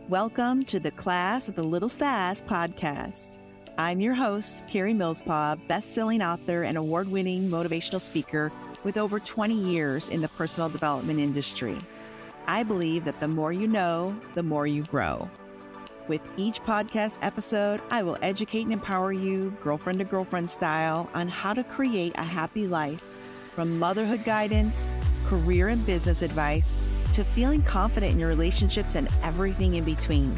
Welcome to the Class of the Little Sass podcast. I'm your host, Carrie Millspaw, best-selling author and award-winning motivational speaker with over 20 years in the personal development industry. I believe that the more you know, the more you grow. With each podcast episode, I will educate and empower you, girlfriend to girlfriend style, on how to create a happy life, from motherhood guidance, career and business advice, to feeling confident in your relationships and everything in between.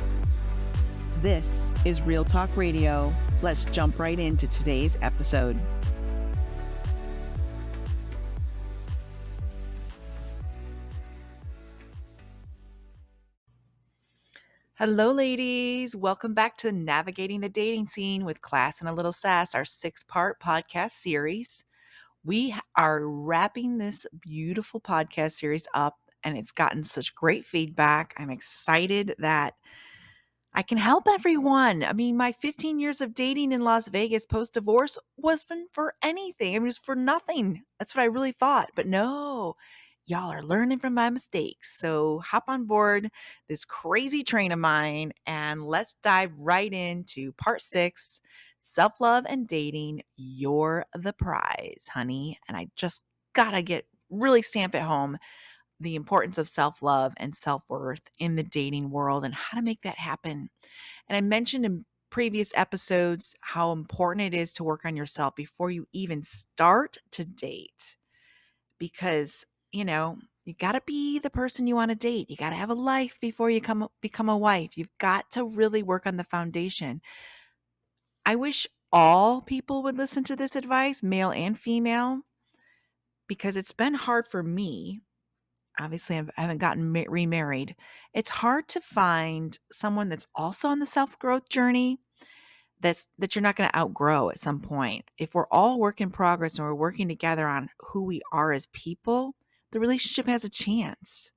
This is Real Talk Radio. Let's jump right into today's episode. Hello, ladies. Welcome back to Navigating the Dating Scene with Class and a Little Sass, our 6-part podcast series. We are wrapping this beautiful podcast series up, and it's gotten such great feedback. I'm excited that I can help everyone. I mean, my 15 years of dating in Las Vegas post-divorce wasn't for anything. It was for nothing. That's what I really thought. But no, y'all are learning from my mistakes. So hop on board this crazy train of mine and let's dive right into part 6, self-love and dating. You're the prize, honey. And I just gotta really stamp it home, the importance of self-love and self-worth in the dating world and how to make that happen. And I mentioned in previous episodes how important it is to work on yourself before you even start to date. Because, you got to be the person you want to date. You got to have a life before you become a wife. You've got to really work on the foundation. I wish all people would listen to this advice, male and female, because it's been hard for me. Obviously, I haven't gotten remarried. It's hard to find someone that's also on the self-growth journey that you're not going to outgrow at some point. If we're all work in progress and we're working together on who we are as people, the relationship has a chance.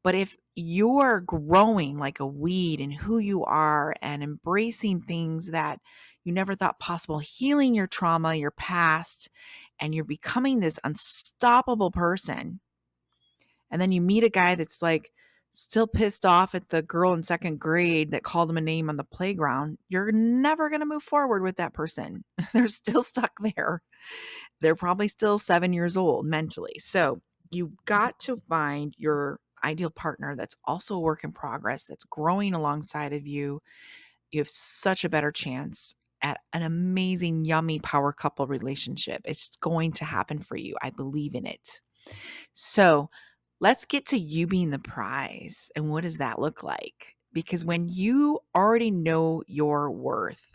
But if you're growing like a weed in who you are and embracing things that you never thought possible, healing your trauma, your past, and you're becoming this unstoppable person, and then you meet a guy that's like still pissed off at the girl in 2nd grade that called him a name on the playground, you're never going to move forward with that person. They're still stuck there. They're probably still 7 years old mentally. So you've got to find your ideal partner that's also a work in progress, that's growing alongside of you. You have such a better chance at an amazing, yummy power couple relationship. It's going to happen for you. I believe in it. So let's get to you being the prize. And what does that look like? Because when you already know your worth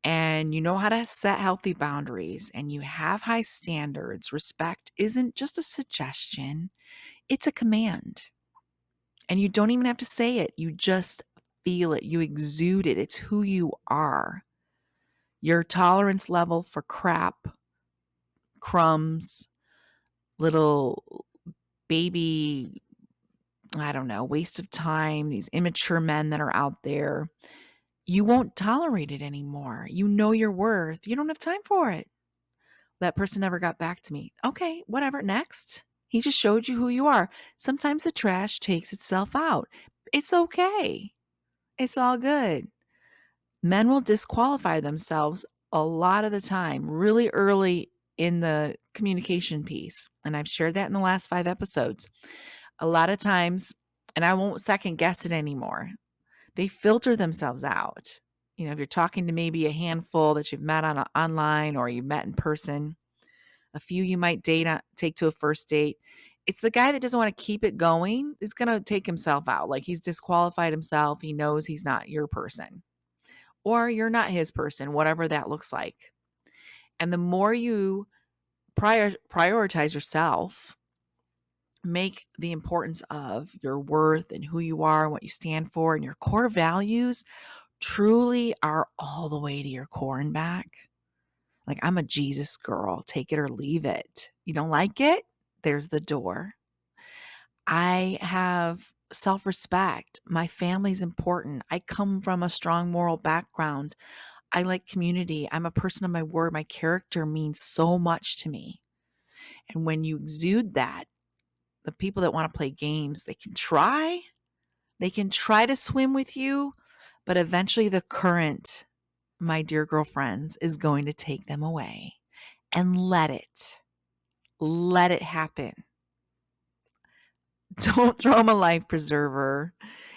and you know how to set healthy boundaries and you have high standards, respect isn't just a suggestion, it's a command. And you don't even have to say it. You just feel it. You exude it. It's who you are. Your tolerance level for crap, crumbs, little baby, I don't know, waste of time, these immature men that are out there, you won't tolerate it anymore. You know your worth. You don't have time for it. That person never got back to me. Okay, whatever. Next. He just showed you who you are. Sometimes the trash takes itself out. It's okay. It's all good. Men will disqualify themselves a lot of the time, really early in the communication piece. And I've shared that in the last 5 episodes. A lot of times, and I won't second guess it anymore, they filter themselves out. If you're talking to maybe a handful that you've met online or you've met in person, a few you might take to a first date, it's the guy that doesn't want to keep it going is going to take himself out. Like he's disqualified himself. He knows he's not your person or you're not his person, whatever that looks like. And the more you prioritize yourself, make the importance of your worth and who you are and what you stand for and your core values truly are all the way to your core and back. Like, I'm a Jesus girl, take it or leave it. You don't like it? There's the door. I have self-respect. My family's important. I come from a strong moral background. I like community. I'm a person of my word. My character means so much to me. And when you exude that, the people that want to play games, they can try, They can try to swim with you, but eventually the current, my dear girlfriends, is going to take them away. And let it happen. Don't throw them a life preserver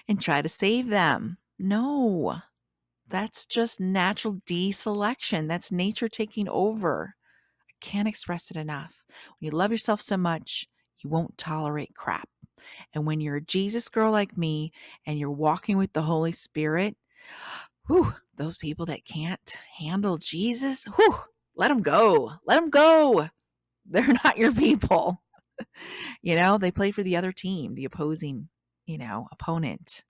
and try to save them. No, that's just natural deselection. That's nature taking over. I can't express it enough. When you love yourself so much, you won't tolerate crap. And when you're a Jesus girl like me and you're walking with the Holy Spirit, whew, those people that can't handle Jesus, whew, let them go. Let them go. They're not your people. They play for the other team, the opposing, opponent.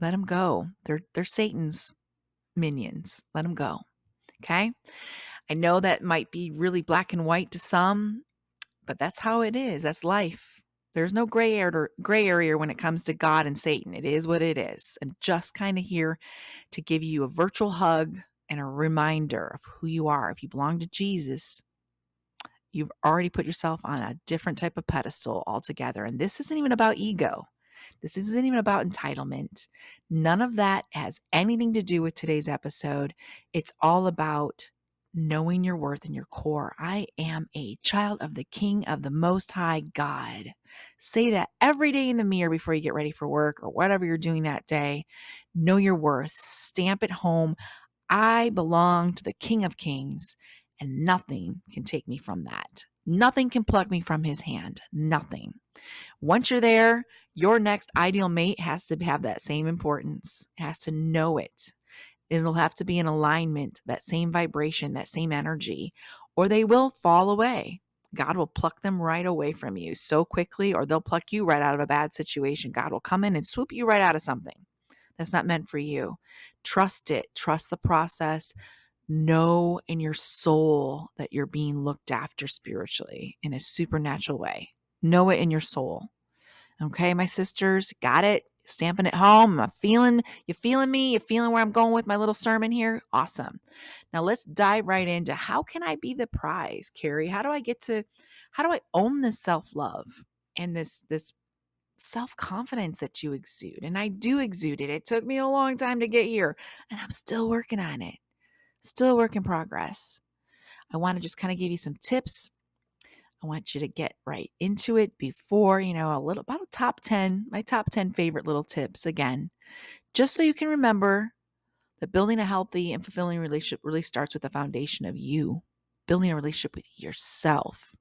Let them go. They're Satan's minions. Let them go. Okay? I know that might be really black and white to some, but that's how it is. That's life. There's no gray area when it comes to God and Satan. It is what it is. I'm just kind of here to give you a virtual hug and a reminder of who you are. If you belong to Jesus, you've already put yourself on a different type of pedestal altogether. And this isn't even about ego. This isn't even about entitlement. None of that has anything to do with today's episode. It's all about knowing your worth in your core. I am a child of the King of the Most High God. Say that every day in the mirror before you get ready for work or whatever you're doing that day. Know your worth. Stamp it home. I belong to the King of Kings, and nothing can take me from that. Nothing can pluck me from his hand. Nothing. Once you're there, your next ideal mate has to have that same importance, has to know it. It'll have to be in alignment, that same vibration, that same energy, or they will fall away. God will pluck them right away from you so quickly, or they'll pluck you right out of a bad situation. God will come in and swoop you right out of something that's not meant for you. Trust it. Trust the process. Know in your soul that you're being looked after spiritually in a supernatural way. Know it in your soul. Okay, my sisters, got it? Stamping it home. You feeling me? You feeling where I'm going with my little sermon here? Awesome. Now let's dive right into how can I be the prize, Carrie? How do I own this self-love and this self-confidence that you exude? And I do exude it. It took me a long time to get here, and I'm still working on it. Still work in progress. I want to just kind of give you some tips. I want you to get right into it before, about my top 10 favorite little tips again, just so you can remember that building a healthy and fulfilling relationship really starts with the foundation of you, building a relationship with yourself.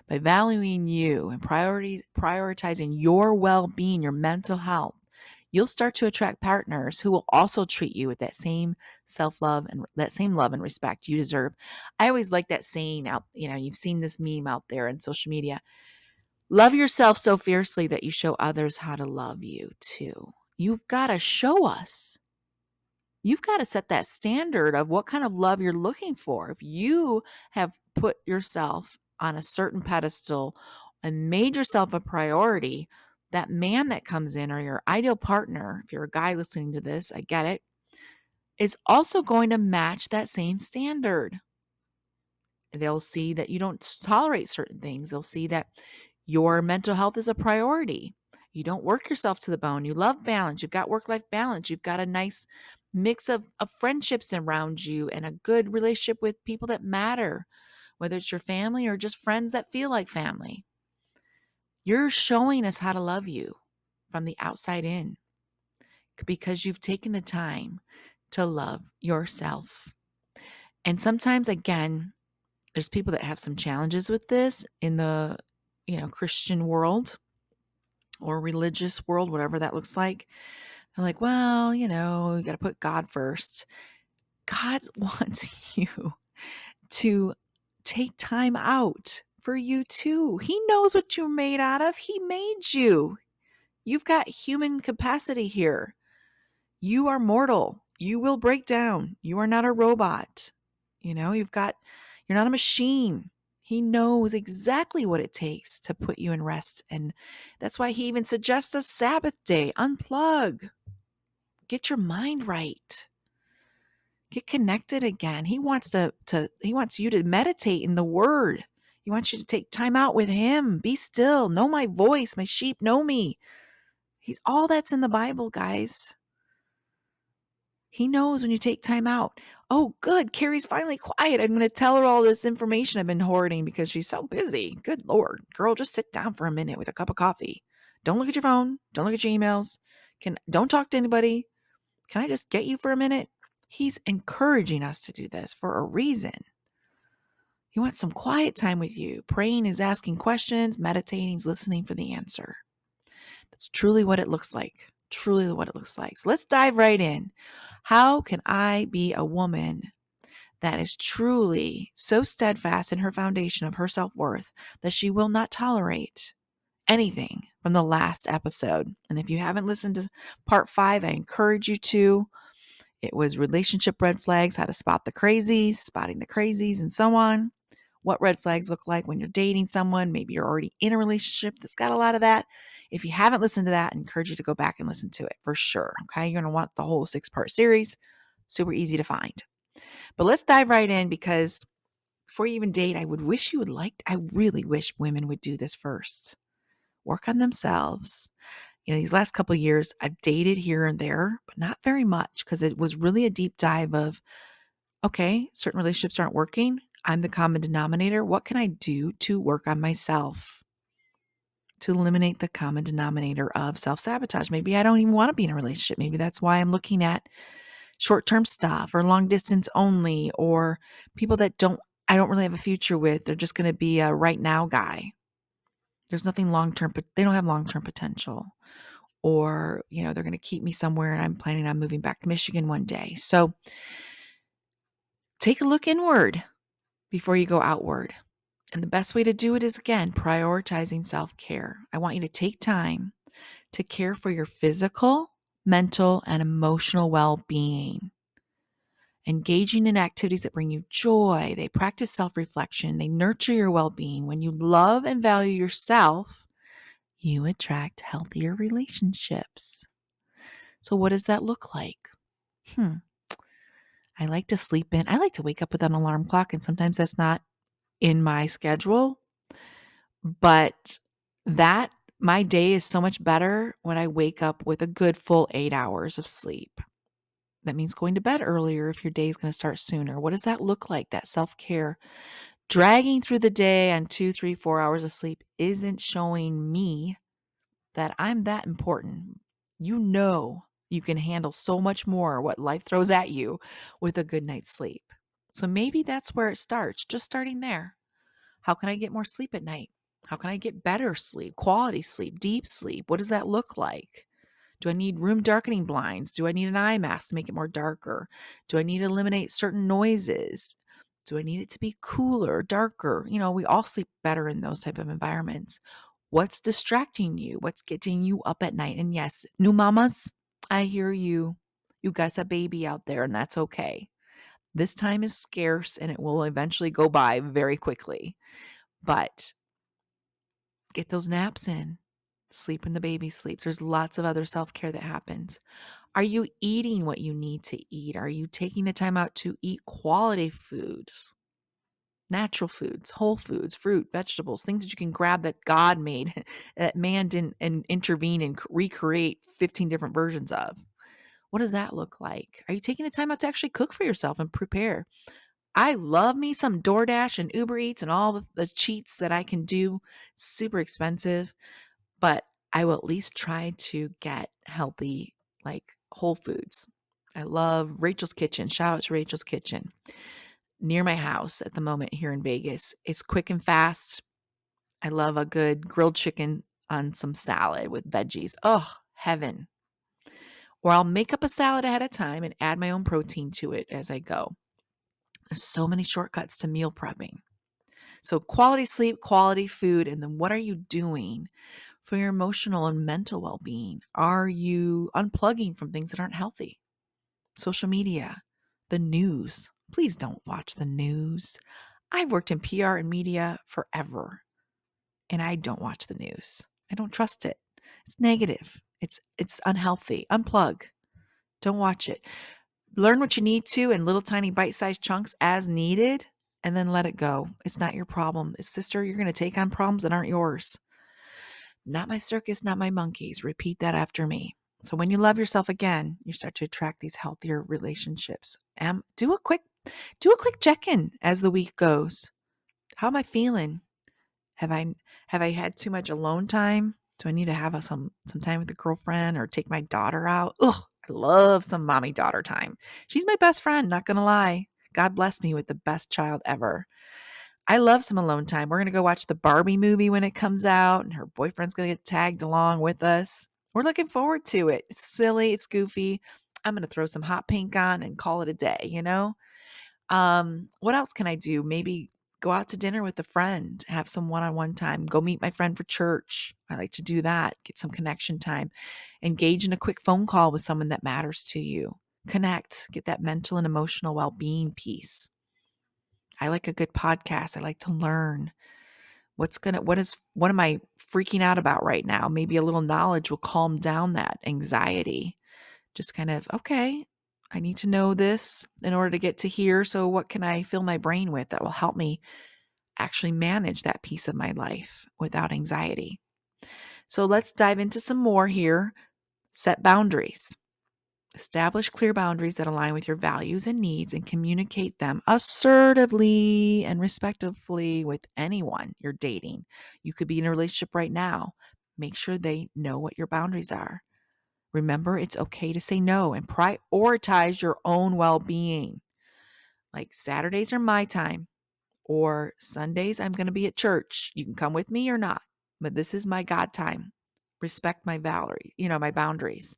By valuing you and prioritizing your well-being, your mental health, you'll start to attract partners who will also treat you with that same self-love and that same love and respect you deserve. I always like that saying out, you've seen this meme out there in social media. Love yourself so fiercely that you show others how to love you too. You've got to show us. You've got to set that standard of what kind of love you're looking for. If you have put yourself on a certain pedestal and made yourself a priority, that man that comes in or your ideal partner, if you're a guy listening to this, I get it, is also going to match that same standard. They'll see that you don't tolerate certain things. They'll see that your mental health is a priority. You don't work yourself to the bone. You love balance. You've got work-life balance. You've got a nice mix of friendships around you and a good relationship with people that matter, whether it's your family or just friends that feel like family. You're showing us how to love you from the outside in because you've taken the time to love yourself. And sometimes, again, there's people that have some challenges with this in the, Christian world or religious world, whatever that looks like. They're like, well, you got to put God first. God wants you to take time out for you too. He knows what you're made out of. He made you. You've got human capacity here. You are mortal. You will break down. You are not a robot. You're not a machine. He knows exactly what it takes to put you in rest. And that's why he even suggests a Sabbath day. Unplug. Get your mind right. Get connected again. He wants he wants you to meditate in the word. He wants you to take time out with him. Be still. Know my voice. My sheep know me. All that's in the Bible, guys. He knows when you take time out. Oh, good. Carrie's finally quiet. I'm going to tell her all this information I've been hoarding because she's so busy. Good Lord. Girl, just sit down for a minute with a cup of coffee. Don't look at your phone. Don't look at your emails. Don't talk to anybody. Can I just get you for a minute? He's encouraging us to do this for a reason. He wants some quiet time with you. Praying is asking questions. Meditating is listening for the answer. That's truly what it looks like. Truly what it looks like. So let's dive right in. How can I be a woman that is truly so steadfast in her foundation of her self-worth that she will not tolerate anything from the last episode? And if you haven't listened to part 5, I encourage you to. It was relationship red flags, how to spot the crazies, spotting the crazies, and so on. What red flags look like when you're dating someone. Maybe you're already in a relationship that's got a lot of that. If you haven't listened to that, I encourage you to go back and listen to it for sure. Okay, you're going to want the whole 6-part series. Super easy to find. But let's dive right in, because before you even date, I really wish women would do this first. Work on themselves. These last couple of years, I've dated here and there, but not very much, because it was really a deep dive of, okay, certain relationships aren't working. I'm the common denominator. What can I do to work on myself? To eliminate the common denominator of self-sabotage. Maybe I don't even want to be in a relationship. Maybe that's why I'm looking at short-term stuff or long distance only, or people that I don't really have a future with. They're just going to be a right now guy. There's nothing long-term, but they don't have long-term potential. Or, they're going to keep me somewhere and I'm planning on moving back to Michigan one day. So take a look inward before you go outward. And the best way to do it is, again, prioritizing self-care. I want you to take time to care for your physical, mental, and emotional well-being. Engaging in activities that bring you joy. They practice self-reflection. They nurture your well-being. When you love and value yourself, you attract healthier relationships. So what does that look like? I like to sleep in. I like to wake up with an alarm clock, and sometimes that's not in my schedule. But my day is so much better when I wake up with a good full 8 hours of sleep. That means going to bed earlier if your day is going to start sooner. What does that look like? That self-care. Dragging through the day on 2, 3, 4 hours of sleep isn't showing me that I'm that important. You can handle so much more what life throws at you with a good night's sleep. So maybe that's where it starts, just starting there. How can I get more sleep at night? How can I get better sleep, quality sleep, deep sleep? What does that look like? Do I need room darkening blinds? Do I need an eye mask to make it more darker? Do I need to eliminate certain noises? Do I need it to be cooler, darker? We all sleep better in those type of environments. What's distracting you? What's getting you up at night? And yes, new mamas, I hear you. You got a baby out there, and that's okay. This time is scarce and it will eventually go by very quickly. But get those naps in. Sleep when the baby sleeps. There's lots of other self-care that happens. Are you eating what you need to eat? Are you taking the time out to eat quality foods? Natural foods, whole foods, fruit, vegetables, things that you can grab that God made, that man didn't intervene and recreate 15 different versions of. What does that look like? Are you taking the time out to actually cook for yourself and prepare? I love me some DoorDash and Uber Eats and all the cheats that I can do. Super expensive, but I will at least try to get healthy, like whole foods. I love Rachel's Kitchen. Shout out to Rachel's Kitchen near my house at the moment here in Vegas. It's quick and fast. I love a good grilled chicken on some salad with veggies. Oh, heaven. Or I'll make up a salad ahead of time and add my own protein to it as I go. There's so many shortcuts to meal prepping. So quality sleep, quality food, and then what are you doing for your emotional and mental well-being? Are you unplugging from things that aren't healthy? Social media, the news. Please don't watch the news. I've worked in PR and media forever, and I don't watch the news. I don't trust it. It's negative. It's unhealthy. Unplug. Don't watch it. Learn what you need to in little tiny bite-sized chunks as needed, and then let it go. It's not your problem. Sister, you're going to take on problems that aren't yours. Not my circus, not my monkeys. Repeat that after me. So when you love yourself again, you start to attract these healthier relationships. Do a quick check-in as the week goes. How am I feeling? Have I have I had too much alone time? Do I need to have some time with a girlfriend or take my daughter out? Ugh, I love some mommy daughter time. She's my best friend, not gonna lie. God bless me with the best child ever. I love some alone time. We're gonna go watch the Barbie movie when it comes out, and her boyfriend's gonna get tagged along with us. We're looking forward to it. It's silly, it's goofy. I'm gonna throw some hot pink on and call it a day? What else can I do? Maybe go out to dinner with a friend, have some one-on-one time, go meet my friend for church. I like to do that, get some connection time, engage in a quick phone call with someone that matters to you. Connect, get that mental and emotional well-being piece. I like a good podcast. I like to learn what am I freaking out about right now? Maybe a little knowledge will calm down that anxiety. Just kind of, okay, I need to know this in order to get to here. So what can I fill my brain with that will help me actually manage that piece of my life without anxiety? So let's dive into some more here. Set boundaries. Establish clear boundaries that align with your values and needs and communicate them assertively and respectfully with anyone you're dating. You could be in a relationship right now. Make sure they know what your boundaries are. Remember, it's okay to say no and prioritize your own well-being. Like Saturdays are my time, or Sundays I'm going to be at church. You can come with me or not, but this is my God time. Respect my my boundaries.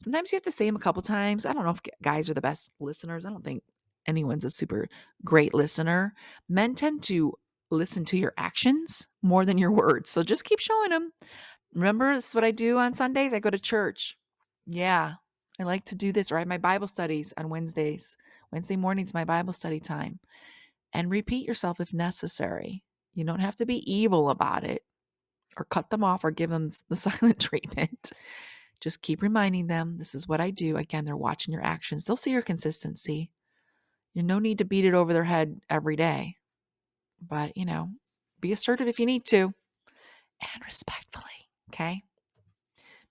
Sometimes you have to say them a couple times. I don't know if guys are the best listeners. I don't think anyone's a super great listener. Men tend to listen to your actions more than your words. So just keep showing them. Remember, this is what I do on Sundays. I go to church. Yeah, I like to do this, or I have my Bible studies on Wednesdays. Wednesday morning's my Bible study time. And repeat yourself if necessary. You don't have to be evil about it or cut them off or give them the silent treatment. Just keep reminding them, this is what I do. Again, they're watching your actions. They'll see your consistency. You no need to beat it over their head every day. But, be assertive if you need to and respectfully. Okay?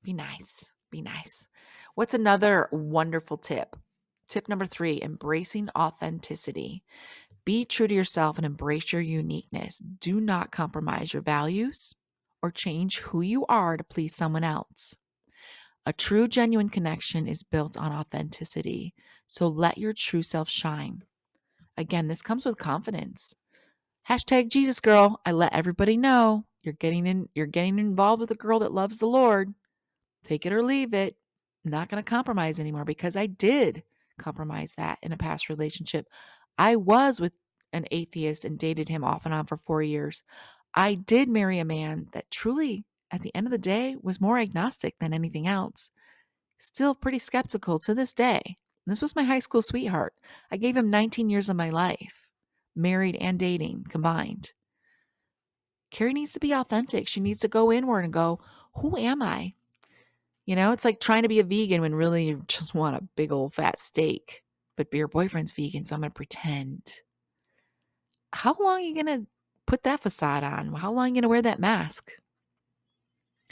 Be nice. Be nice. What's another wonderful tip? Tip number 3, embracing authenticity. Be true to yourself and embrace your uniqueness. Do not compromise your values or change who you are to please someone else. A true, genuine connection is built on authenticity. So let your true self shine. Again, this comes with confidence. Hashtag Jesus girl. I let everybody know you're getting involved with a girl that loves the Lord. Take it or leave it. I'm not going to compromise anymore because I did compromise that in a past relationship. I was with an atheist and dated him off and on for 4 years. I did marry a man that truly, at the end of the day, was more agnostic than anything else. Still pretty skeptical to this day. This was my high school sweetheart. I gave him 19 years of my life, married and dating combined. Carrie needs to be authentic. She needs to go inward and go, who am I? It's like trying to be a vegan when really you just want a big old fat steak, but your boyfriend's vegan, so I'm going to pretend. How long are you going to put that facade on? How long are you going to wear that mask?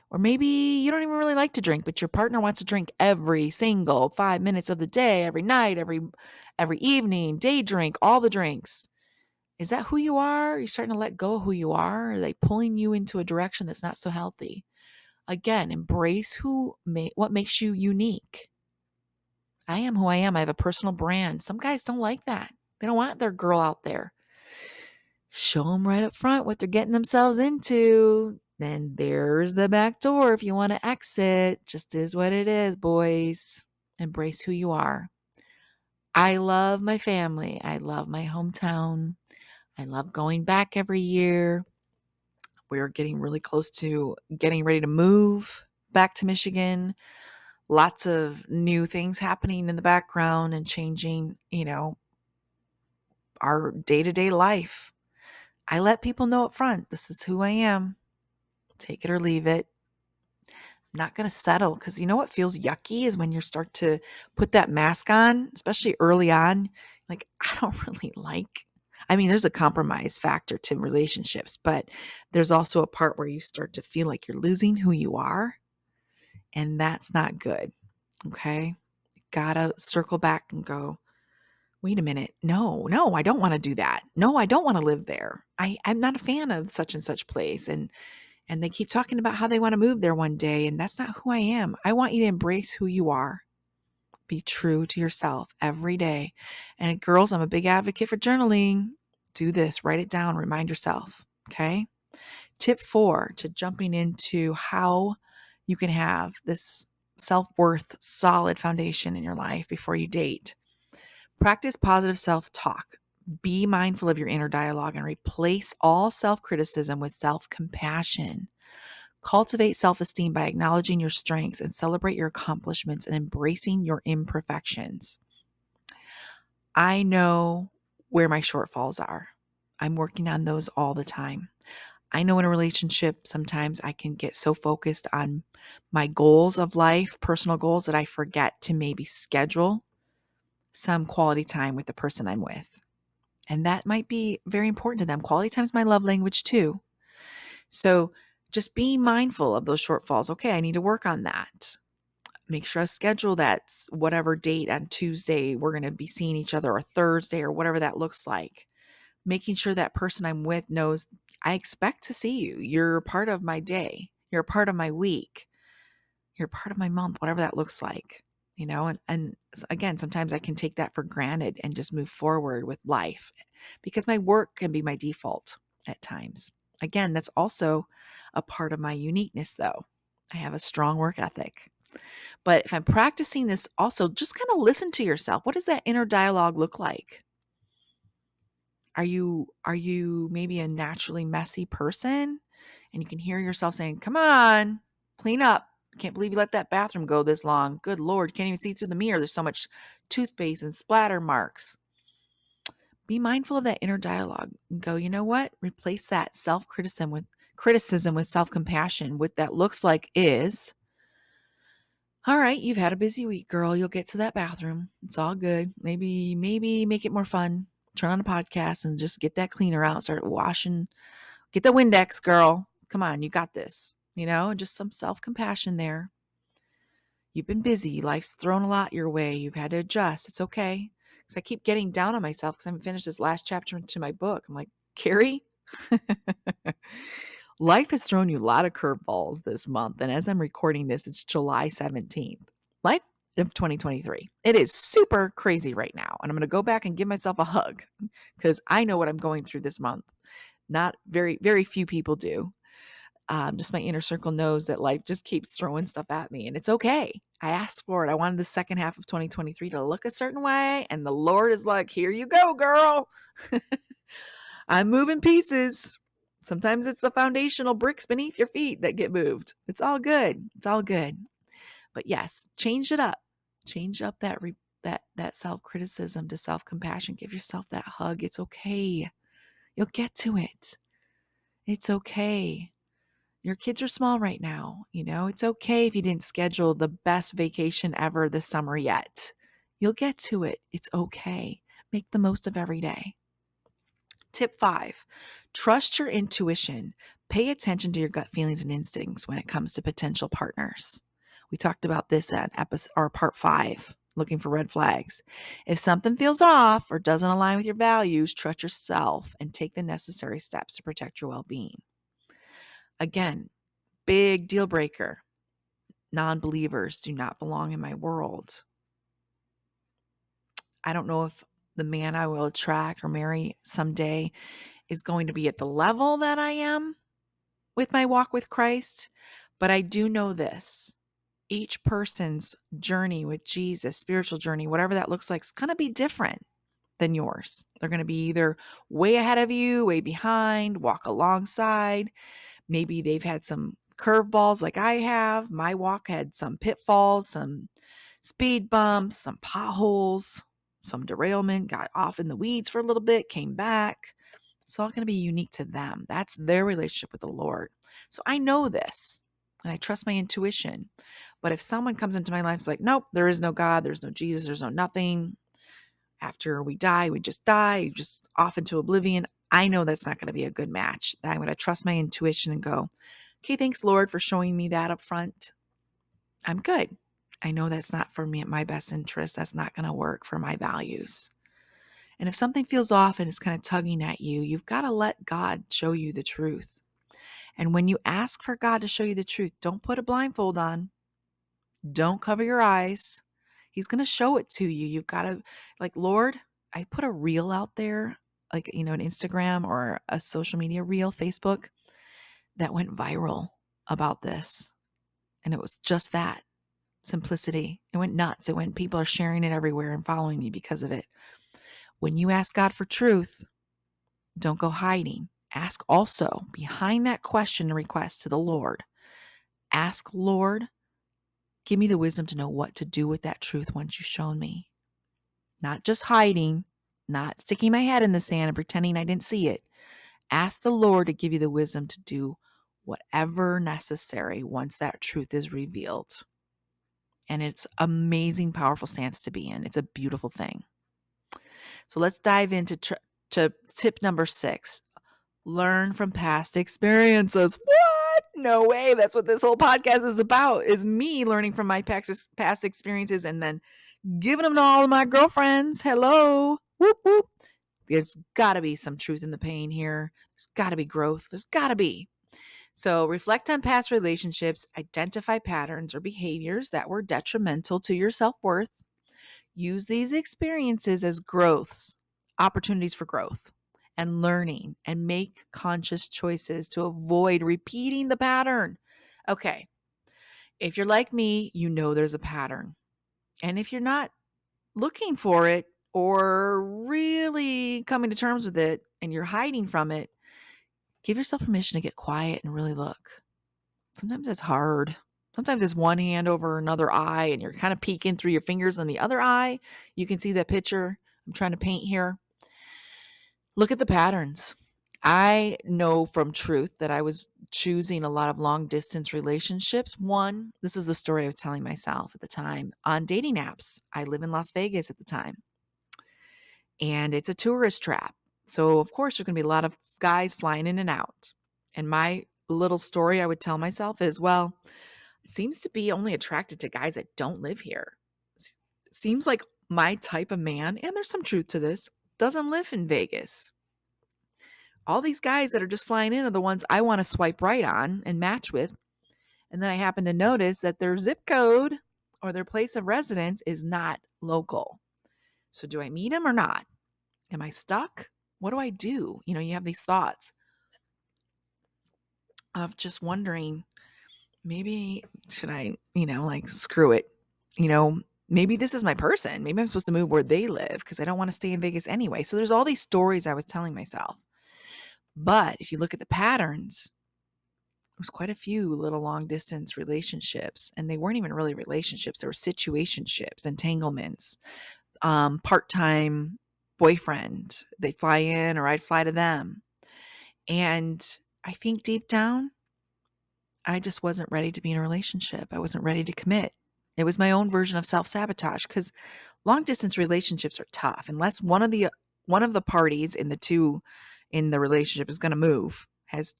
Or maybe you don't even really like to drink, but your partner wants to drink every single 5 minutes of the day, every night, every evening, day drink, all the drinks. Is that who you are? Are you starting to let go of who you are? Are they pulling you into a direction that's not so healthy? Again, embrace what makes you unique. I am who I am. I have a personal brand. Some guys don't like that. They don't want their girl out there. Show them right up front what they're getting themselves into. Then there's the back door if you want to exit. Just is what it is, boys. Embrace who you are. I love my family. I love my hometown. I love going back every year. We're getting really close to getting ready to move back to Michigan. Lots of new things happening in the background and changing, our day-to-day life. I let people know up front, this is who I am. Take it or leave it. I'm not going to settle because you know what feels yucky is when you start to put that mask on, especially early on. Like, I I mean, there's a compromise factor to relationships, but there's also a part where you start to feel like you're losing who you are, and that's not good. Okay. Gotta circle back and go, wait a minute. No, I don't want to do that. No, I don't want to live there. I'm not a fan of such and such place. And they keep talking about how they want to move there one day, and that's not who I am. I want you to embrace who you are. Be true to yourself every day. And girls, I'm a big advocate for journaling. Do this, write it down, remind yourself. Okay. Tip 4 to jumping into how you can have this self-worth solid foundation in your life before you date. Practice positive self-talk. Be mindful of your inner dialogue and replace all self-criticism with self-compassion. Cultivate self-esteem by acknowledging your strengths and celebrate your accomplishments and embracing your imperfections. I know where my shortfalls are. I'm working on those all the time. I know in a relationship, sometimes I can get so focused on my goals of life, personal goals, that I forget to maybe schedule some quality time with the person I'm with. And that might be very important to them. Quality time is my love language too. So just being mindful of those shortfalls. Okay, I need to work on that. Make sure I schedule that whatever date on Tuesday we're going to be seeing each other, or Thursday, or whatever that looks like. Making sure that person I'm with knows I expect to see you. You're a part of my day. You're a part of my week. You're a part of my month, whatever that looks like. And again, sometimes I can take that for granted and just move forward with life because my work can be my default at times. Again, that's also a part of my uniqueness, though. I have a strong work ethic. But if I'm practicing this, also just kind of listen to yourself. What does that inner dialogue look like? Are you maybe a naturally messy person and you can hear yourself saying, "Come on, clean up. Can't believe you let that bathroom go this long. Good Lord, can't even see through the mirror. There's so much toothpaste and splatter marks." Be mindful of that inner dialogue and go, "You know what? Replace that criticism with self-compassion. What that looks like is, all right, you've had a busy week, girl. You'll get to that bathroom. It's all good. Maybe make it more fun. Turn on a podcast and just get that cleaner out. Start washing. Get the Windex, girl. Come on, you got this." Just some self-compassion there. You've been busy. Life's thrown a lot your way. You've had to adjust. It's okay. Because I keep getting down on myself because I haven't finished this last chapter to my book. I'm like, Carrie, life has thrown you a lot of curveballs this month. And as I'm recording this, it's July 17th. Life of 2023. It is super crazy right now. And I'm going to go back and give myself a hug because I know what I'm going through this month. Not very, very few people do. Just my inner circle knows that life just keeps throwing stuff at me, and it's okay. I asked for it. I wanted the second half of 2023 to look a certain way, and the Lord is like, "Here you go, girl." I'm moving pieces. Sometimes it's the foundational bricks beneath your feet that get moved. It's all good. It's all good. But yes, change it up. Change up that self-criticism to self-compassion. Give yourself that hug. It's okay. You'll get to it. It's okay. Your kids are small right now. It's okay if you didn't schedule the best vacation ever this summer yet. You'll get to it. It's okay. Make the most of every day. Tip 5, trust your intuition. Pay attention to your gut feelings and instincts when it comes to potential partners. We talked about this at part 5, looking for red flags. If something feels off or doesn't align with your values, trust yourself and take the necessary steps to protect your well-being. Again, big deal breaker. Non-believers do not belong in my world. I don't know if the man I will attract or marry someday is going to be at the level that I am with my walk with Christ, but I do know this. Each person's journey with Jesus, spiritual journey, whatever that looks like, is going to be different than yours. They're going to be either way ahead of you, way behind, walk alongside. Maybe they've had some curveballs like I have. My walk had some pitfalls, some speed bumps, some potholes, some derailment, got off in the weeds for a little bit, came back. It's all going to be unique to them. That's their relationship with the Lord. So I know this and I trust my intuition. But if someone comes into my life and is like, "Nope, there is no God, there's no Jesus, there's no nothing," after we die, we just die, just off into oblivion. I know that's not going to be a good match. I'm going to trust my intuition and go, okay, thanks, Lord, for showing me that up front. I'm good. I know that's not for me, my best interest. That's not going to work for my values. And if something feels off and it's kind of tugging at you, you've got to let God show you the truth. And when you ask for God to show you the truth, don't put a blindfold on. Don't cover your eyes. He's going to show it to you. You've got to, like, Lord, I put a reel out there, like, an Instagram or a social media reel, Facebook, that went viral about this. And it was just that simplicity. It went nuts. People are sharing it everywhere and following me because of it. When you ask God for truth, don't go hiding. Ask also behind that question and request to the Lord. Ask, Lord, give me the wisdom to know what to do with that truth once you've shown me. Not just hiding, not sticking my head in the sand and pretending I didn't see it. Ask the Lord to give you the wisdom to do whatever necessary once that truth is revealed. And it's amazing, powerful stance to be in. It's a beautiful thing. So let's dive into to tip number 6. Learn from past experiences. What? No way. That's what this whole podcast is about, is me learning from my past experiences and then giving them to all of my girlfriends. Hello. Whoop, whoop. There's got to be some truth in the pain here. There's got to be growth. There's got to be. So reflect on past relationships, identify patterns or behaviors that were detrimental to your self-worth. Use these experiences as growths, opportunities for growth and learning, and make conscious choices to avoid repeating the pattern. Okay. If you're like me, you know there's a pattern. And if you're not looking for it or really coming to terms with it and you're hiding from it, give yourself permission to get quiet and really look. Sometimes it's hard. Sometimes it's one hand over another eye and you're kind of peeking through your fingers in the other eye. You can see that picture I'm trying to paint here. Look at the patterns. I know from truth that I was choosing a lot of long distance relationships. One, this is the story I was telling myself at the time, on dating apps. I live in Las Vegas at the time, and it's a tourist trap. So, of course, there's going to be a lot of guys flying in and out. And my little story I would tell myself is, well, it seems to be only attracted to guys that don't live here. Seems like my type of man, and there's some truth to this, doesn't live in Vegas. All these guys that are just flying in are the ones I want to swipe right on and match with. And then I happen to notice that their zip code or their place of residence is not local. So do I meet them or not? Am I stuck? What do I do? You have these thoughts of just wondering, maybe should I, screw it. Maybe this is my person. Maybe I'm supposed to move where they live because I don't want to stay in Vegas anyway. So there's all these stories I was telling myself. But if you look at the patterns, there was quite a few little long distance relationships, and they weren't even really relationships. They were situationships, entanglements, part-time boyfriend. They'd fly in or I'd fly to them. And I think deep down, I just wasn't ready to be in a relationship. I wasn't ready to commit. It was my own version of self-sabotage because long distance relationships are tough unless one of the parties in the relationship is going to move, has,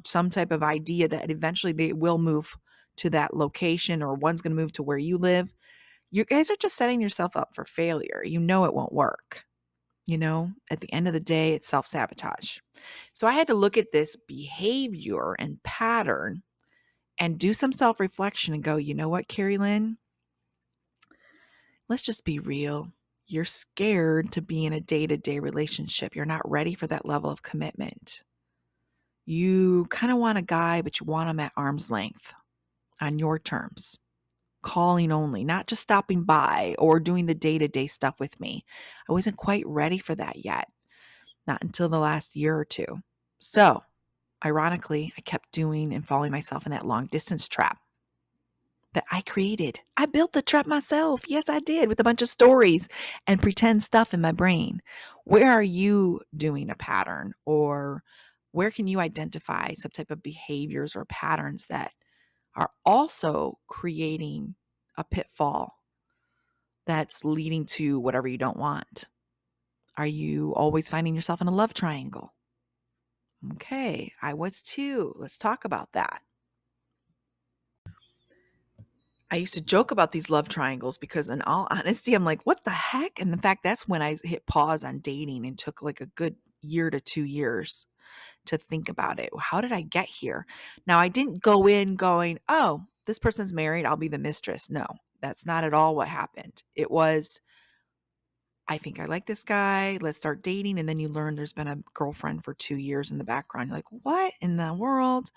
some type of idea that eventually they will move to that location, or one's going to move to where you live. You guys are just setting yourself up for failure. It won't work. At the end of the day, it's self-sabotage. So I had to look at this behavior and pattern and do some self-reflection and go, you know what, Carrie Lynn? Let's just be real. You're scared to be in a day-to-day relationship. You're not ready for that level of commitment. You kind of want a guy, but you want him at arm's length on your terms. Calling only, not just stopping by or doing the day-to-day stuff with me. I wasn't quite ready for that yet. Not until the last year or two. So, ironically, I kept doing and falling myself in that long distance trap that I created. I built the trap myself. Yes, I did, with a bunch of stories and pretend stuff in my brain. Where are you doing a pattern, or where can you identify some type of behaviors or patterns that are also creating a pitfall that's leading to whatever you don't want? Are you always finding yourself in a love triangle? Okay, I was too. Let's talk about that. I used to joke about these love triangles because, in all honesty, I'm like, what the heck? And in fact, that's when I hit pause on dating and took like a good year to 2 years to think about it. How did I get here? Now, I didn't go in going, oh, this person's married, I'll be the mistress. No, that's not at all what happened. It was, I think I like this guy. Let's start dating. And then you learn there's been a girlfriend for 2 years in the background. You're like, what in the world?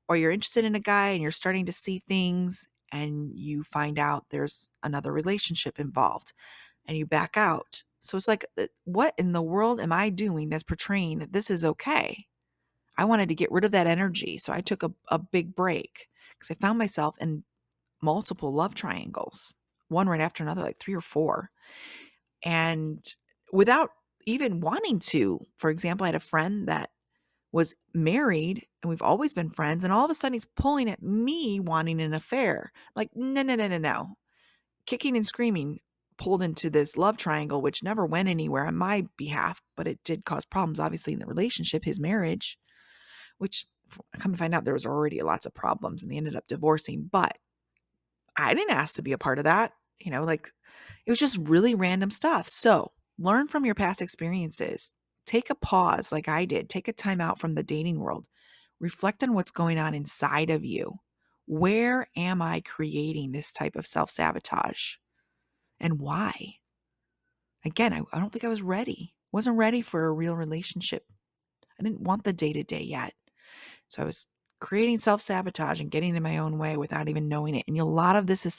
Or you're interested in a guy and you're starting to see things and you find out there's another relationship involved and you back out. So it's like, what in the world am I doing that's portraying that this is okay? I wanted to get rid of that energy. So I took a big break because I found myself in multiple love triangles, one right after another, like 3 or 4. And without even wanting to, for example, I had a friend that was married and we've always been friends. And all of a sudden he's pulling at me wanting an affair. Like, no, no, no, no, no. Kicking and screaming, pulled into this love triangle, which never went anywhere on my behalf, but it did cause problems, obviously, in the relationship, his marriage, which I come to find out there was already lots of problems and they ended up divorcing. But I didn't ask to be a part of that. Like it was just really random stuff. So learn from your past experiences. Take a pause like I did. Take a time out from the dating world. Reflect on what's going on inside of you. Where am I creating this type of self-sabotage? And why? Again, I don't think I was ready. Wasn't ready for a real relationship. I didn't want the day-to-day yet. So I was creating self-sabotage and getting in my own way without even knowing it. And a lot of this is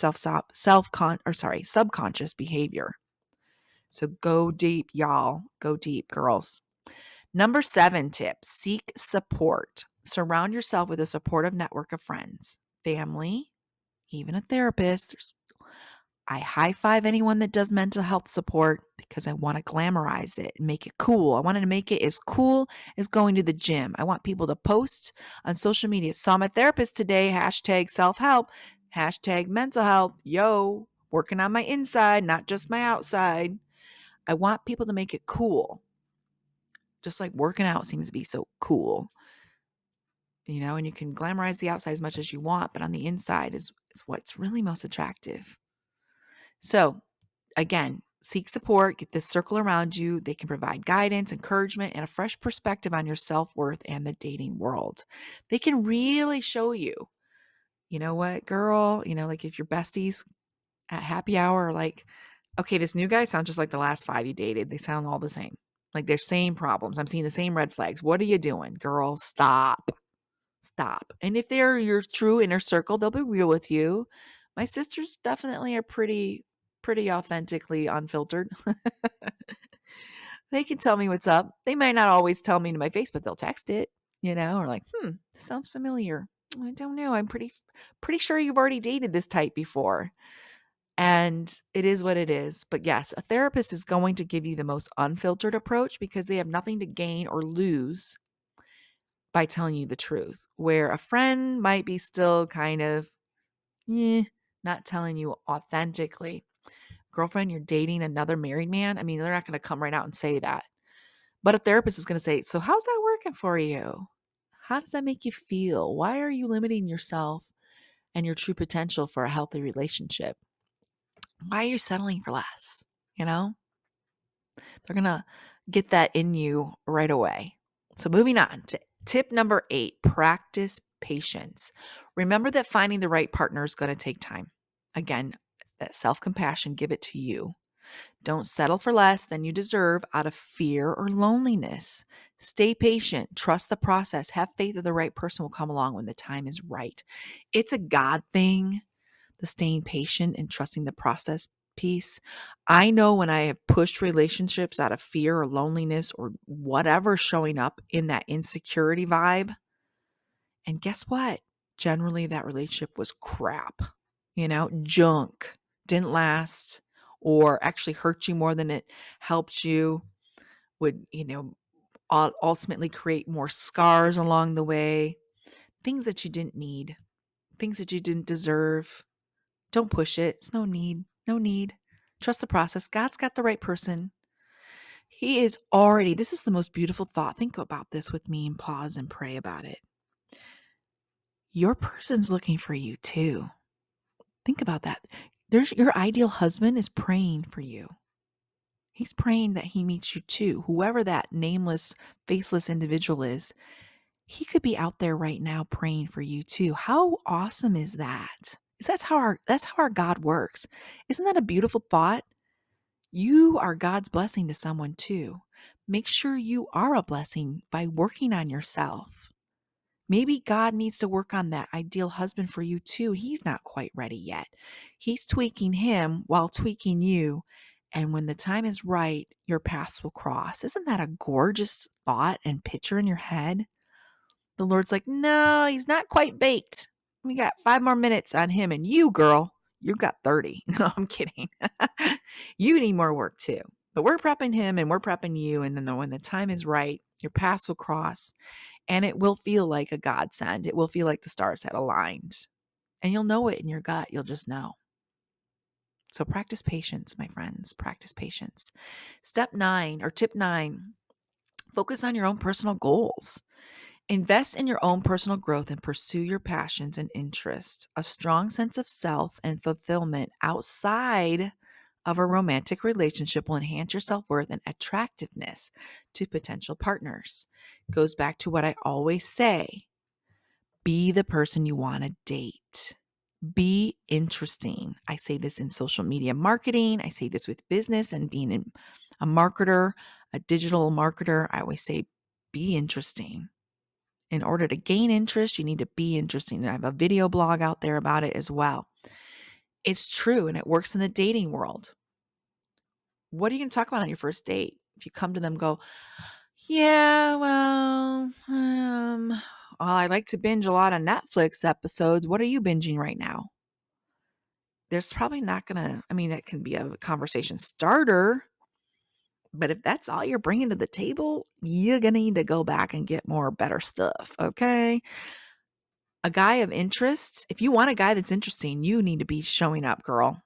subconscious behavior. So go deep, y'all. Go deep, girls. Number 7 tip, seek support. Surround yourself with a supportive network of friends, family, even a therapist. I high five anyone that does mental health support because I want to glamorize it and make it cool. I wanted to make it as cool as going to the gym. I want people to post on social media. Saw my therapist today, hashtag self-help, hashtag mental health. Yo, working on my inside, not just my outside. I want people to make it cool. Just like working out seems to be so cool. And you can glamorize the outside as much as you want, but on the inside is what's really most attractive. So again, seek support, get this circle around you. They can provide guidance, encouragement, and a fresh perspective on your self-worth and the dating world. They can really show you, you know what, girl, like if your besties at happy hour are like, okay, this new guy sounds just like the last 5 you dated. They sound all the same. Like they're same problems. I'm seeing the same red flags. What are you doing, girl? Stop. Stop. And if they're your true inner circle, they'll be real with you. My sisters definitely are pretty authentically unfiltered. They can tell me what's up. They might not always tell me to my face, but they'll text it, or like, this sounds familiar. I don't know. I'm pretty sure you've already dated this type before. And it is what it is. But yes, a therapist is going to give you the most unfiltered approach because they have nothing to gain or lose by telling you the truth, where a friend might be still kind of not telling you authentically. Girlfriend, you're dating another married man. I mean, they're not going to come right out and say that. But a therapist is going to say, so how's that working for you? How does that make you feel? Why are you limiting yourself and your true potential for a healthy relationship? Why are you settling for less? They're going to get that in you right away. So moving on to tip number 8, practice patience. Remember that finding the right partner is going to take time. Again, that self-compassion, give it to you. Don't settle for less than you deserve out of fear or loneliness. Stay patient. Trust the process. Have faith that the right person will come along when the time is right. It's a God thing, the staying patient and trusting the process piece. I know when I have pushed relationships out of fear or loneliness or whatever showing up in that insecurity vibe. And guess what? Generally, that relationship was crap, junk, didn't last, or actually hurt you more than it helped you, would, ultimately create more scars along the way, things that you didn't need, things that you didn't deserve. Don't push it. It's no need. No need. Trust the process. God's got the right person. this is the most beautiful thought. Think about this with me and pause and pray about it. Your person's looking for you too. Think about that. Your ideal husband is praying for you. He's praying that he meets you too. Whoever that nameless, faceless individual is, he could be out there right now praying for you too. How awesome is that? That's how our God works. Isn't that a beautiful thought? You are God's blessing to someone too. Make sure you are a blessing by working on yourself. Maybe God needs to work on that ideal husband for you too. He's not quite ready yet. He's tweaking him while tweaking you. And when the time is right, your paths will cross. Isn't that a gorgeous thought and picture in your head? The Lord's like, no, he's not quite baked. We got 5 more minutes on him, and you, girl, you got 30. No, I'm kidding. You need more work too. But we're prepping him and we're prepping you. And then when the time is right, your paths will cross and it will feel like a godsend. It will feel like the stars had aligned. And you'll know it in your gut. You'll just know. So practice patience, my friends. Practice patience. Tip 9, focus on your own personal goals. Invest in your own personal growth and pursue your passions and interests. A strong sense of self and fulfillment outside of a romantic relationship will enhance your self-worth and attractiveness to potential partners. Goes back to what I always say. Be the person you want to date. Be interesting. I say this in social media marketing. I say this with business and being a marketer, a digital marketer. I always say, be interesting. In order to gain interest, you need to be interesting. I have a video blog out there about it as well. It's true, and it works in the dating world. What are you going to talk about on your first date? If you come to them, go, yeah, well, I like to binge a lot of Netflix episodes. What are you binging right now? There's probably not going to, that can be a conversation starter. But if that's all you're bringing to the table, you're going to need to go back and get more better stuff. Okay. A guy of interest, if you want a guy that's interesting, you need to be showing up, girl,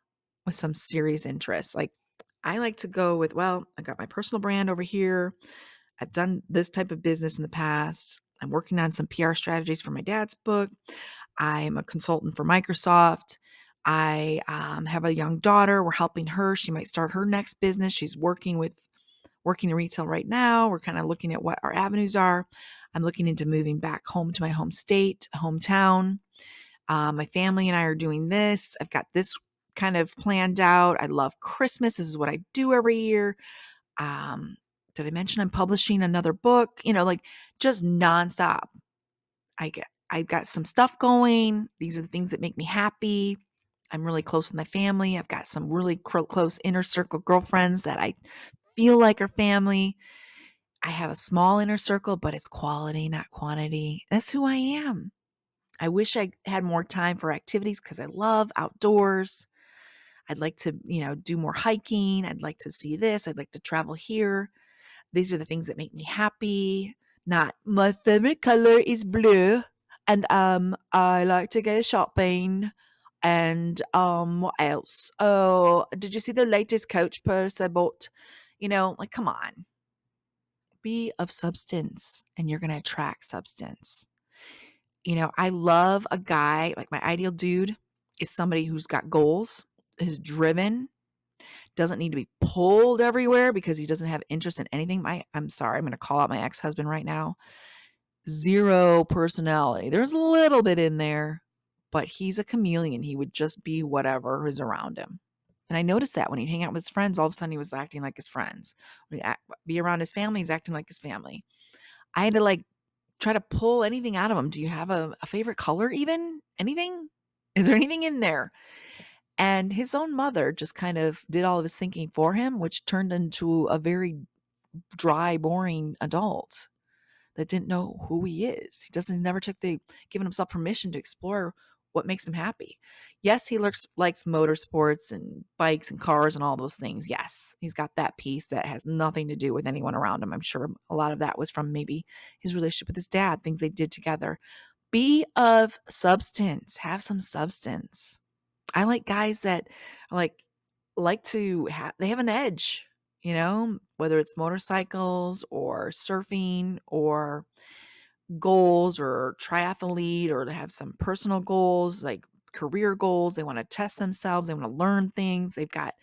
with some serious interest. Like I like to go with, well, I got my personal brand over here. I've done this type of business in the past. I'm working on some PR strategies for my dad's book. I'm a consultant for Microsoft. I have a young daughter. We're helping her. She might start her next business. She's working in retail right now. We're kind of looking at what our avenues are. I'm looking into moving back home to my home state, hometown. My family and I are doing this. I've got this kind of planned out. I love Christmas. This is what I do every year. Did I mention I'm publishing another book? Just nonstop. I've got some stuff going. These are the things that make me happy. I'm really close with my family. I've got some really close inner circle girlfriends that I feel like are family. I have a small inner circle, but it's quality, not quantity. That's who I am. I wish I had more time for activities because I love outdoors. I'd like to, do more hiking. I'd like to see this. I'd like to travel here. These are the things that make me happy. Not my favorite color is blue. And I like to go shopping. And what else? Oh, did you see the latest Coach purse I bought? Come on. Be of substance and you're going to attract substance. I love a guy, like my ideal dude is somebody who's got goals, is driven, doesn't need to be pulled everywhere because he doesn't have interest in anything. I'm sorry, I'm going to call out my ex-husband right now. Zero personality. There's a little bit in there, but he's a chameleon. He would just be whatever is around him. And I noticed that when he'd hang out with his friends, all of a sudden he was acting like his friends. When he'd be around his family, he's acting like his family. I had to try to pull anything out of him. Do you have a favorite color even? Anything? Is there anything in there? And his own mother just kind of did all of his thinking for him, which turned into a very dry, boring adult that didn't know who he is. He never took given himself permission to explore what makes him happy. Yes, he likes motorsports and bikes and cars and all those things. Yes, he's got that piece that has nothing to do with anyone around him. I'm sure a lot of that was from maybe his relationship with his dad, things they did together. Be of substance. Have some substance. I like guys that are like to have, they have an edge. whether it's motorcycles or surfing or goals or triathlete, or to have some personal goals like career goals. They want to test themselves. They want to learn things. They've got,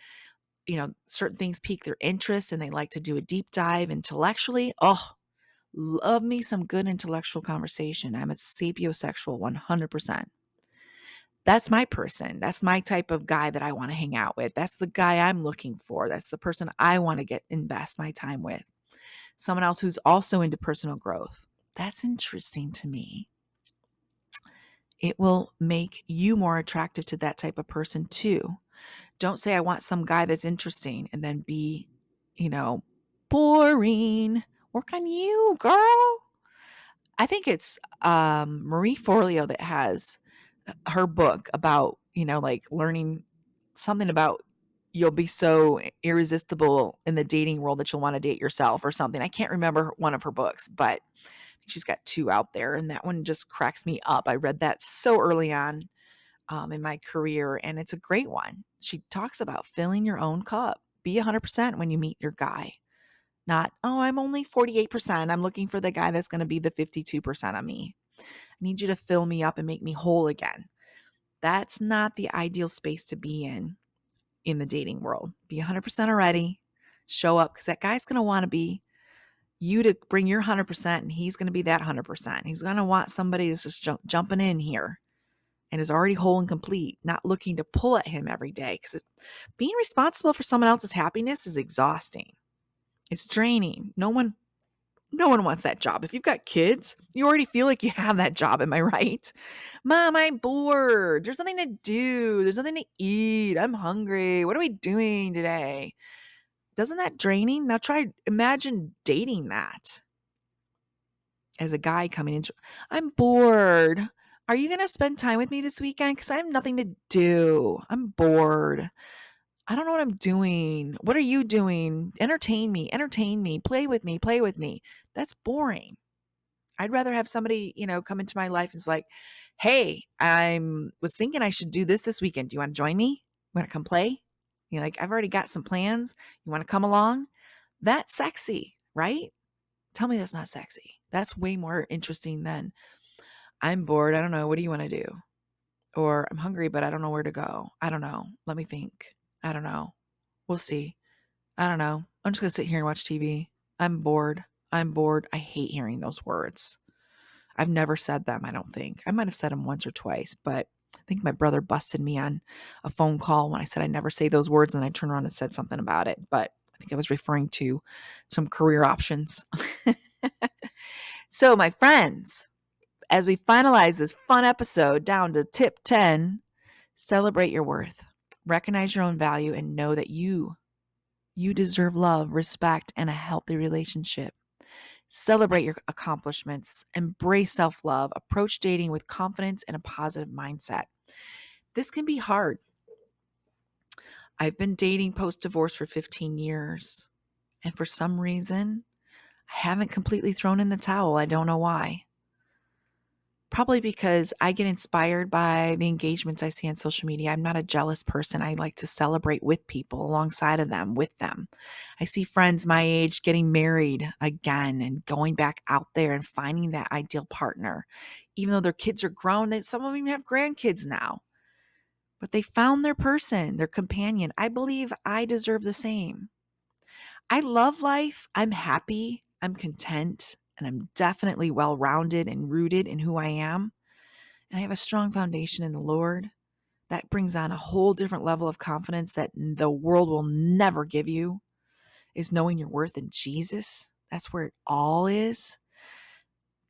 certain things pique their interest and they like to do a deep dive intellectually. Oh, love me some good intellectual conversation. I'm a sapiosexual 100%. That's my person. That's my type of guy that I want to hang out with. That's the guy I'm looking for. That's the person I want to invest my time with. Someone else who's also into personal growth. That's interesting to me. It will make you more attractive to that type of person too. Don't say I want some guy that's interesting and then be, boring. Work on you, girl. I think it's Marie Forleo that has her book about, like learning something about you'll be so irresistible in the dating world that you'll want to date yourself or something. I can't remember one of her books, but she's got 2 out there, and that one just cracks me up. I read that so early on in my career, and it's a great one. She talks about filling your own cup. Be 100% when you meet your guy. Not, oh, I'm only 48%. I'm looking for the guy that's going to be the 52% of me. I need you to fill me up and make me whole again. That's not the ideal space to be in the dating world. Be 100% already. Show up, because that guy's going to want to be you to bring your 100%, and he's going to be that 100%. He's going to want somebody that's just jumping in here and is already whole and complete, not looking to pull at him every day, because being responsible for someone else's happiness is exhausting. It's draining. No one wants that job. If you've got kids, you already feel like you have that job. Am I right? Mom, I'm bored. There's nothing to do. There's nothing to eat. I'm hungry. What are we doing today? Doesn't that draining? Now imagine dating that as a guy coming in. I'm bored. Are you going to spend time with me this weekend? Because I have nothing to do. I'm bored. I don't know what I'm doing. What are you doing? Entertain me. Entertain me. Play with me. Play with me. That's boring. I'd rather have somebody, come into my life and it's like, hey, I was thinking I should do this weekend. Do you want to join me? You want to come play? Like, I've already got some plans. You want to come along? That's sexy, right? Tell me that's not sexy. That's way more interesting than I'm bored. I don't know. What do you want to do? Or I'm hungry, but I don't know where to go. I don't know. Let me think. I don't know. We'll see. I don't know. I'm just going to sit here and watch TV. I'm bored. I'm bored. I hate hearing those words. I've never said them, I don't think. I might have said them once or twice, but I think my brother busted me on a phone call when I said I never say those words, and I turned around and said something about it. But I think I was referring to some career options. So, my friends, as we finalize this fun episode down to tip 10, celebrate your worth, recognize your own value, and know that you deserve love, respect, and a healthy relationship. Celebrate your accomplishments, embrace self-love, approach dating with confidence and a positive mindset. This can be hard. I've been dating post-divorce for 15 years, and for some reason, I haven't completely thrown in the towel. I don't know why. Probably because I get inspired by the engagements I see on social media. I'm not a jealous person. I like to celebrate with people, alongside of them, with them. I see friends my age getting married again and going back out there and finding that ideal partner. Even though their kids are grown, some of them even have grandkids now. But they found their person, their companion. I believe I deserve the same. I love life. I'm happy. I'm content. And I'm definitely well-rounded and rooted in who I am. And I have a strong foundation in the Lord. That brings on a whole different level of confidence that the world will never give you, is knowing your worth in Jesus. That's where it all is.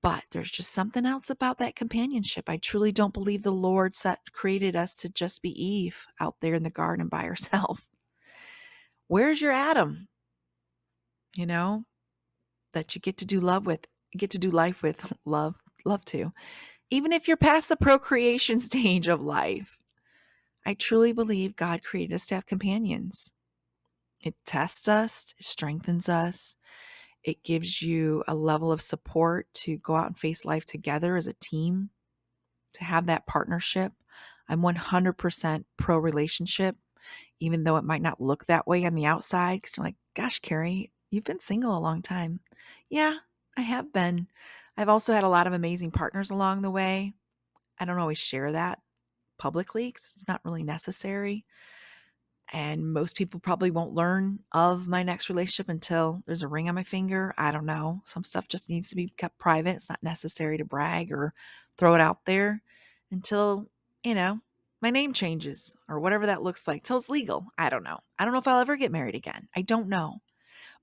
But there's just something else about that companionship. I truly don't believe the Lord created us to just be Eve out there in the garden by herself. Where's your Adam? That you get to do life with, love to. Even if you're past the procreation stage of life, I truly believe God created us to have companions. It tests us, it strengthens us. It gives you a level of support to go out and face life together as a team, to have that partnership. I'm 100% pro relationship. even though it might not look that way on the outside, because you're like, gosh, Carrie, you've been single a long time. Yeah, I have been. I've also had a lot of amazing partners along the way. I don't always share that publicly because it's not really necessary. And most people probably won't learn of my next relationship until there's a ring on my finger. I don't know. Some stuff just needs to be kept private. It's not necessary to brag or throw it out there until, my name changes or whatever that looks like, till it's legal. I don't know. I don't know if I'll ever get married again. I don't know.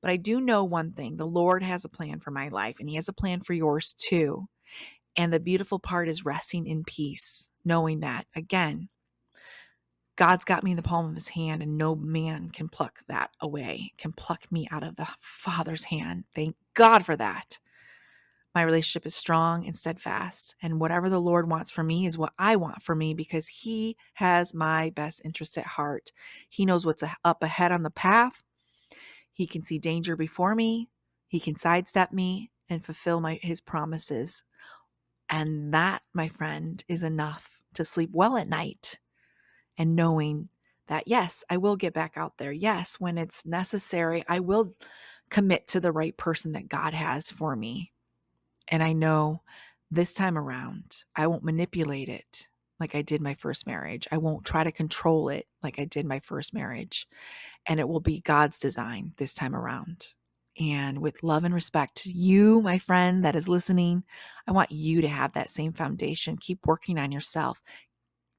But I do know one thing. The Lord has a plan for my life, and He has a plan for yours too. And the beautiful part is resting in peace, knowing that, again, God's got me in the palm of His hand, and no man can pluck that away, can pluck me out of the Father's hand. Thank God for that. My relationship is strong and steadfast, and whatever the Lord wants for me is what I want for me, because He has my best interest at heart. He knows what's up ahead on the path. He can see danger before me. He can sidestep me and fulfill His promises. And that, my friend, is enough to sleep well at night. And knowing that, yes, I will get back out there. Yes, when it's necessary, I will commit to the right person that God has for me. And I know this time around, I won't manipulate it like I did my first marriage. I won't try to control it like I did my first marriage. And it will be God's design this time around. And with love and respect to you, my friend that is listening, I want you to have that same foundation. Keep working on yourself.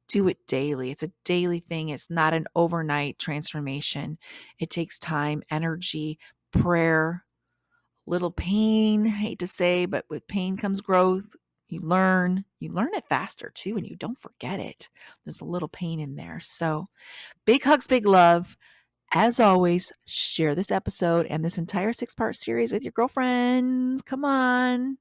Do it daily. It's a daily thing. It's not an overnight transformation. It takes time, energy, prayer, little pain. I hate to say, but with pain comes growth. You learn it faster too, and you don't forget it. There's a little pain in there. So big hugs, big love. As always, share this episode and this entire 6-part series with your girlfriends. Come on.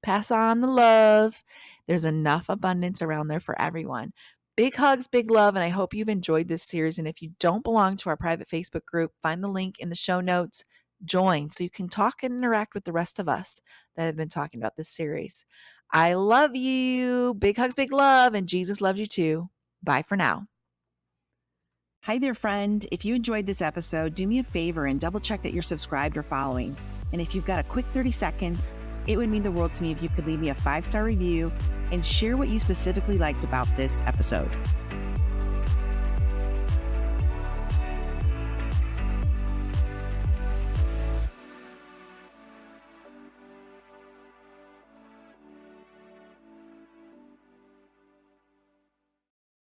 Pass on the love. There's enough abundance around there for everyone. Big hugs, big love, and I hope you've enjoyed this series. And if you don't belong to our private Facebook group, find the link in the show notes. Join so you can talk and interact with the rest of us that have been talking about this series. I love you. Big hugs, big love, and Jesus loves you too. Bye for now. Hi there, friend. If you enjoyed this episode, do me a favor and double check that you're subscribed or following. And if you've got a quick 30 seconds, it would mean the world to me if you could leave me a 5-star review and share what you specifically liked about this episode.